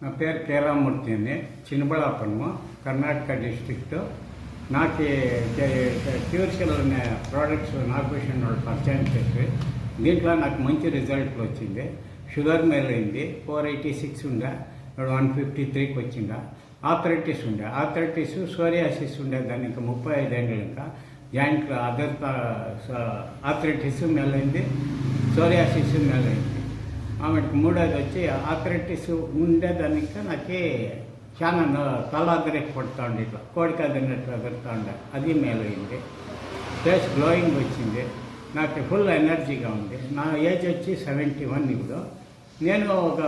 నా పేరు కేరామూర్తి అండి, చిన్నబళ్ళాపురము, కర్ణాటక డిస్ట్రిక్ట్. నాకు క్యూర్షియల్ అనే ప్రోడక్ట్స్ నాగభూషణ్ వాళ్ళు పరిచయం చేసి దీంట్లో నాకు మంచి రిజల్ట్లు వచ్చింది. షుగర్ మేల్ అయింది, 486 ఉండే, 153కి వచ్చిందా. ఆర్థరైటిస్ ఉండే, ఆర్థరైటిస్ సోరియాసిస్ ఉండే, దాన్ని ఇంకా 35 ఏళ్ళు ఇంకా జాయింట్లో అదర్ ఆర్థరైటిస్ మేలైంది, సోరియాసిస్ మేలైంది. ఆమెకి మూడోది వచ్చి ఆర్థరైటిస్ ఉండేదానికి నాకు చాలా తల అదరికి పడుతూ ఉండే, ఇట్లా కోడికి అదినట్టు అదురుతూ ఉండే, అది మేలైంది. ఫేస్ గ్లోయింగ్ వచ్చింది, నాకు ఫుల్ ఎనర్జీగా ఉంది. నా ఏజ్ వచ్చి 71 ఇప్పుడు. నేను ఒక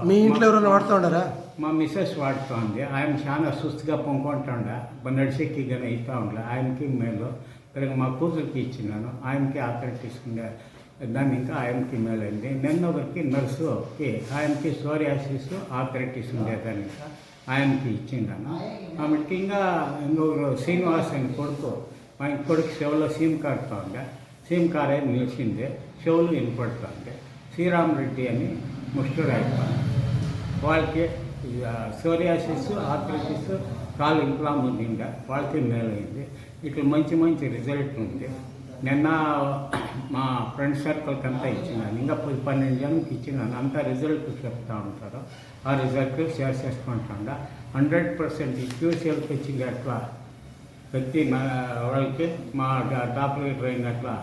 మీ ఇంట్లో ఎవరైనా వాడుతూ ఉండారా? మా మిస్సెస్ వాడుతూ ఉంది. ఆయన చాలా సుస్తుగా పొంగుకుంటూ ఉండే, నడిచేకి కానీ అవుతూ ఉండే, ఆయనకి మేలు. తిరిగి మా కూతురికి ఇచ్చినాను, ఆయనకి ఆర్థరైటిస్ ఉండే, దాన్ని ఇంకా ఆయనకి మేలైంది. నిన్న ఒకరికి నర్సుకి ఆయనకి సోరియాసిస్ ఆర్థరైటిస్ ఉండేదాన్ని ఇంకా ఆయనకి ఇచ్చిండాను. ఆమెకి ఇంకా ఇంకొకరు శ్రీనివాస్ అని కొడుకు, ఆయన కొడుకు చెవులో సిమ్ కార్డుతూ ఉండే, సిమ్ కార్ అని నిలిచింది, చెవులు వినపడుతూ ఉండే. శ్రీరామరెడ్డి అని ముష్టిరాయట, వాళ్ళకి సోరియాసిస్ ఆర్థరైటిస్ కాలు ఇంప్లామ్ ఉండిండే, వాళ్ళకి మేలైంది. ఇట్లా మంచి మంచి రిజల్ట్ ఉంది. నిన్న మా ఫ్రెండ్ సర్కిల్కి అంతా ఇచ్చినాను, ఇంకా 12 జనానికి ఇచ్చినాను. అంతా రిజల్ట్ చెప్తూ ఉంటారు, ఆ రిజల్ట్ షేర్ చేసుకుంటా. 100% క్యూసీఎల్కి వచ్చింది. అట్లా ప్రతి వాళ్ళకి మా టాప్ లీడర్ అయినట్లా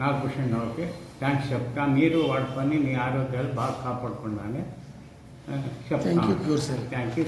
నాగభూషణ్ వాళ్ళకి థ్యాంక్స్ చెప్తా. మీరు వాడుకొని మీ ఆరోగ్యాలు బాగా కాపాడుకున్నాను చెప్తాను. Thank you. Thank you.